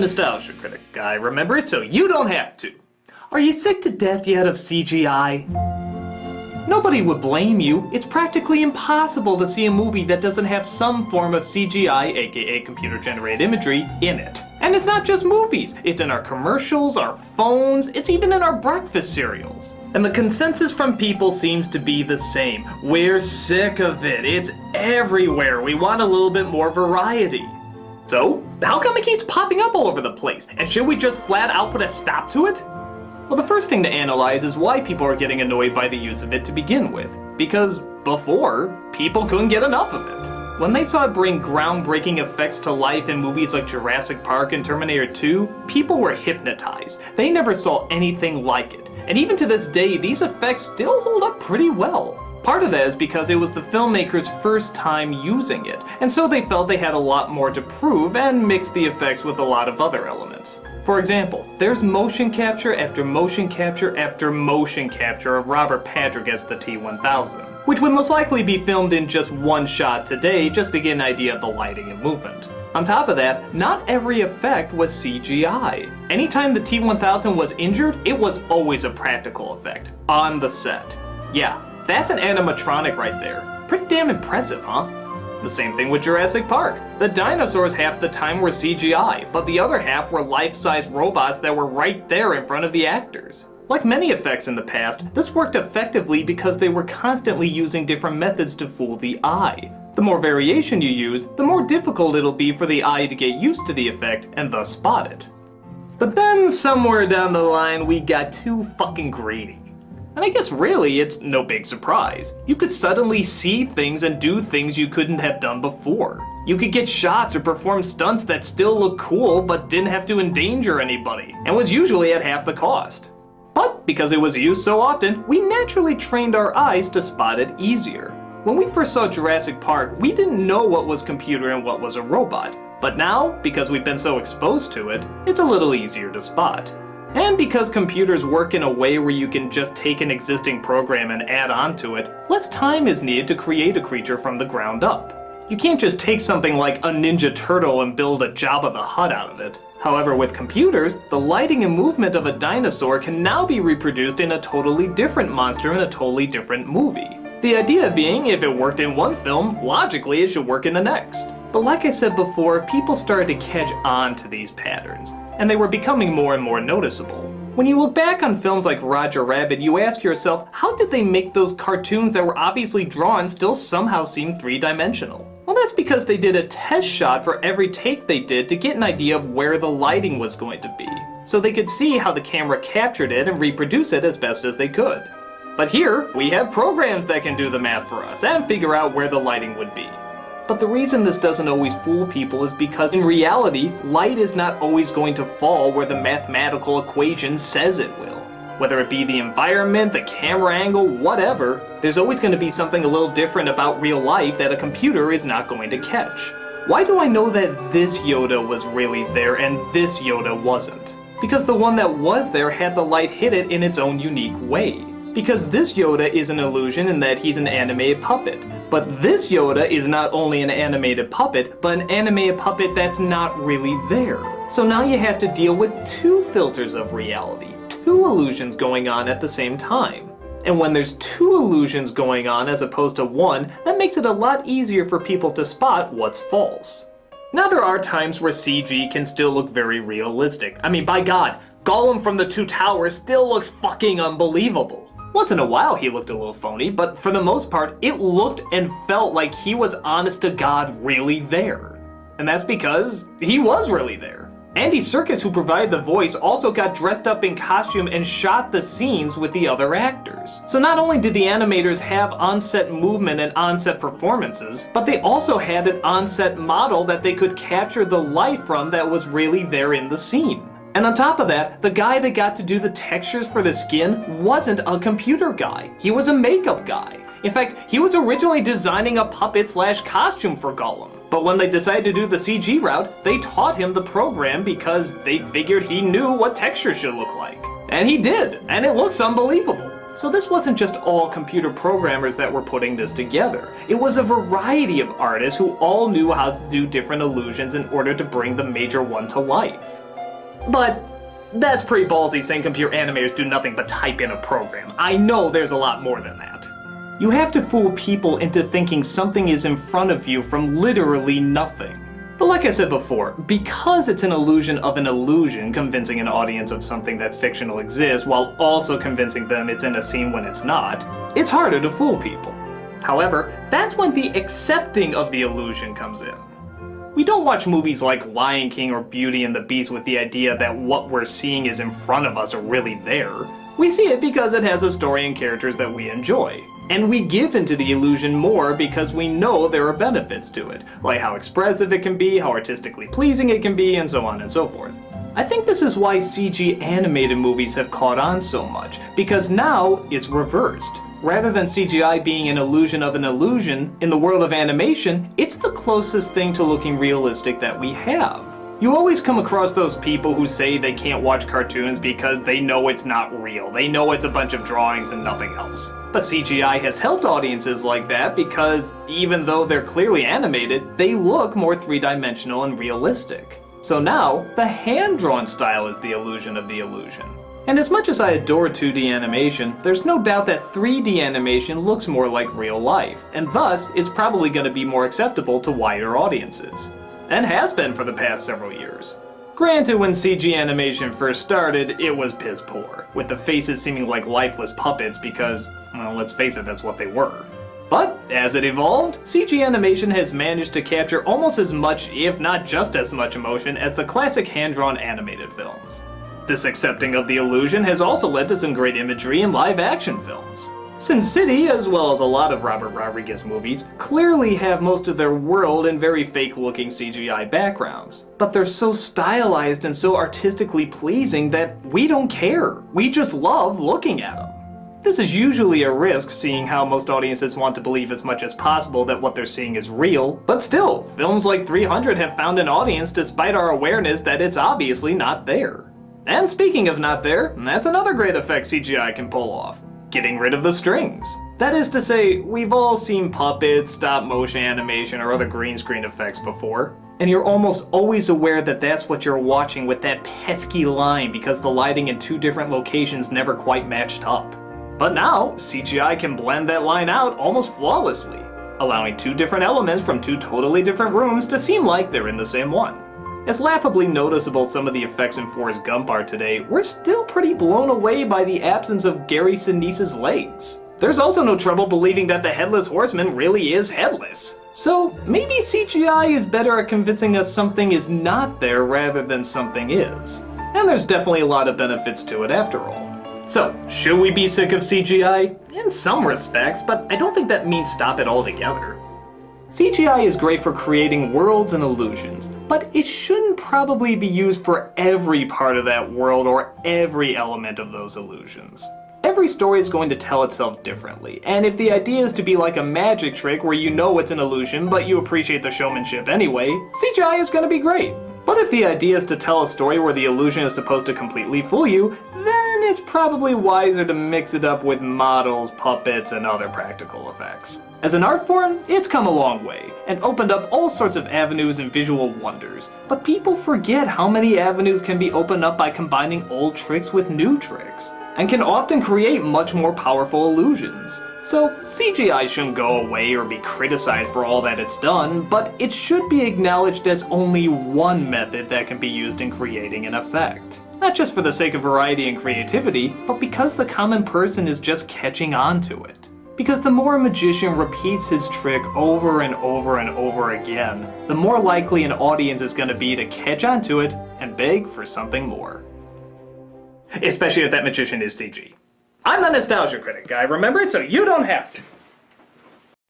the Nostalgia Critic. I remember it so you don't have to. Are you sick to death yet of CGI? Nobody would blame you. It's practically impossible to see a movie that doesn't have some form of CGI, aka computer-generated imagery, in it. And it's not just movies. It's in our commercials, our phones, it's even in our breakfast cereals. And the consensus from people seems to be the same. We're sick of it. It's everywhere. We want a little bit more variety. So, how come it keeps popping up all over the place? And should we just flat out put a stop to it? Well, the first thing to analyze is why people are getting annoyed by the use of it to begin with. Because before, people couldn't get enough of it. When they saw it bring groundbreaking effects to life in movies like Jurassic Park and Terminator 2, people were hypnotized. They never saw anything like it. And even to this day, these effects still hold up pretty well. Part of that is because it was the filmmakers' first time using it, and so they felt they had a lot more to prove and mixed the effects with a lot of other elements. For example, there's motion capture after motion capture after motion capture of Robert Patrick as the T-1000, which would most likely be filmed in just one shot today just to get an idea of the lighting and movement. On top of that, not every effect was CGI. Anytime the T-1000 was injured, it was always a practical effect, on the set. Yeah, that's an animatronic right there. Pretty damn impressive, huh? The same thing with Jurassic Park. The dinosaurs half the time were CGI, but the other half were life-size robots that were right there in front of the actors. Like many effects in the past, this worked effectively because they were constantly using different methods to fool the eye. The more variation you use, the more difficult it'll be for the eye to get used to the effect and thus spot it. But then somewhere down the line we got too fucking greedy. And I guess really it's no big surprise. You could suddenly see things and do things you couldn't have done before. You could get shots or perform stunts that still look cool but didn't have to endanger anybody, and was usually at half the cost. But because it was used so often, we naturally trained our eyes to spot it easier. When we first saw Jurassic Park, we didn't know what was computer and what was a robot. But now, because we've been so exposed to it, it's a little easier to spot. And because computers work in a way where you can just take an existing program and add on to it, less time is needed to create a creature from the ground up. You can't just take something like a Ninja Turtle and build a Jabba the Hutt out of it. However, with computers, the lighting and movement of a dinosaur can now be reproduced in a totally different monster in a totally different movie. The idea being, if it worked in one film, logically it should work in the next. But like I said before, people started to catch on to these patterns, and they were becoming more and more noticeable. When you look back on films like Roger Rabbit, you ask yourself, how did they make those cartoons that were obviously drawn still somehow seem three-dimensional? Well, that's because they did a test shot for every take they did to get an idea of where the lighting was going to be, so they could see how the camera captured it and reproduce it as best as they could. But here, we have programs that can do the math for us and figure out where the lighting would be. But the reason this doesn't always fool people is because in reality, light is not always going to fall where the mathematical equation says it will. Whether it be the environment, the camera angle, whatever, there's always going to be something a little different about real life that a computer is not going to catch. Why do I know that this Yoda was really there and this Yoda wasn't? Because the one that was there had the light hit it in its own unique way. Because this Yoda is an illusion in that he's an animated puppet. But this Yoda is not only an animated puppet, but an animated puppet that's not really there. So now you have to deal with two filters of reality, two illusions going on at the same time. And when there's two illusions going on as opposed to one, that makes it a lot easier for people to spot what's false. Now there are times where CG can still look very realistic. I mean, by God, Gollum from the Two Towers still looks fucking unbelievable. Once in a while he looked a little phony, but for the most part, it looked and felt like he was honest to God really there. And that's because he was really there. Andy Serkis, who provided the voice, also got dressed up in costume and shot the scenes with the other actors. So not only did the animators have on-set movement and on-set performances, but they also had an on-set model that they could capture the light from that was really there in the scene. And on top of that, the guy that got to do the textures for the skin wasn't a computer guy. He was a makeup guy. In fact, he was originally designing a puppet/costume for Gollum. But when they decided to do the CG route, they taught him the program because they figured he knew what texture should look like. And he did, and it looks unbelievable. So this wasn't just all computer programmers that were putting this together. It was a variety of artists who all knew how to do different illusions in order to bring the major one to life. But that's pretty ballsy saying computer animators do nothing but type in a program. I know there's a lot more than that. You have to fool people into thinking something is in front of you from literally nothing. But like I said before, because it's an illusion of an illusion, convincing an audience of something that's fictional exists while also convincing them it's in a scene when it's not, it's harder to fool people. However, that's when the accepting of the illusion comes in. We don't watch movies like Lion King or Beauty and the Beast with the idea that what we're seeing is in front of us or really there. We see it because it has a story and characters that we enjoy. And we give into the illusion more because we know there are benefits to it, like how expressive it can be, how artistically pleasing it can be, and so on and so forth. I think this is why CG animated movies have caught on so much, because now it's reversed. Rather than CGI being an illusion of an illusion, in the world of animation, it's the closest thing to looking realistic that we have. You always come across those people who say they can't watch cartoons because they know it's not real. They know it's a bunch of drawings and nothing else. But CGI has helped audiences like that because even though they're clearly animated, they look more three-dimensional and realistic. So now, the hand-drawn style is the illusion of the illusion. And as much as I adore 2D animation, there's no doubt that 3D animation looks more like real life, and thus it's probably going to be more acceptable to wider audiences. And has been for the past several years. Granted, when CG animation first started, it was piss poor, with the faces seeming like lifeless puppets because, well, let's face it, that's what they were. But as it evolved, CG animation has managed to capture almost as much, if not just as much emotion as the classic hand-drawn animated films. This accepting of the illusion has also led to some great imagery in live-action films. Sin City, as well as a lot of Robert Rodriguez movies, clearly have most of their world in very fake-looking CGI backgrounds. But they're so stylized and so artistically pleasing that we don't care. We just love looking at them. This is usually a risk, seeing how most audiences want to believe as much as possible that what they're seeing is real, but still, films like 300 have found an audience despite our awareness that it's obviously not there. And speaking of not there, that's another great effect CGI can pull off. Getting rid of the strings. That is to say, we've all seen puppets, stop-motion animation, or other green screen effects before, and you're almost always aware that that's what you're watching with that pesky line because the lighting in two different locations never quite matched up. But now, CGI can blend that line out almost flawlessly, allowing two different elements from two totally different rooms to seem like they're in the same one. As laughably noticeable some of the effects in Forrest Gump are today, we're still pretty blown away by the absence of Gary Sinise's legs. There's also no trouble believing that the Headless Horseman really is headless. So maybe CGI is better at convincing us something is not there rather than something is. And there's definitely a lot of benefits to it after all. So, should we be sick of CGI? In some respects, but I don't think that means stop it altogether. CGI is great for creating worlds and illusions, but it shouldn't probably be used for every part of that world or every element of those illusions. Every story is going to tell itself differently, and if the idea is to be like a magic trick where you know it's an illusion but you appreciate the showmanship anyway, CGI is going to be great. But if the idea is to tell a story where the illusion is supposed to completely fool you, then it's probably wiser to mix it up with models, puppets, and other practical effects. As an art form, it's come a long way, and opened up all sorts of avenues and visual wonders. But people forget how many avenues can be opened up by combining old tricks with new tricks, and can often create much more powerful illusions. So CGI shouldn't go away or be criticized for all that it's done, but it should be acknowledged as only one method that can be used in creating an effect. Not just for the sake of variety and creativity, but because the common person is just catching on to it. Because the more a magician repeats his trick over and over and over again, the more likely an audience is going to be to catch on to it and beg for something more. Especially if that magician is CG. I'm the Nostalgia Critic guy, remember it so you don't have to.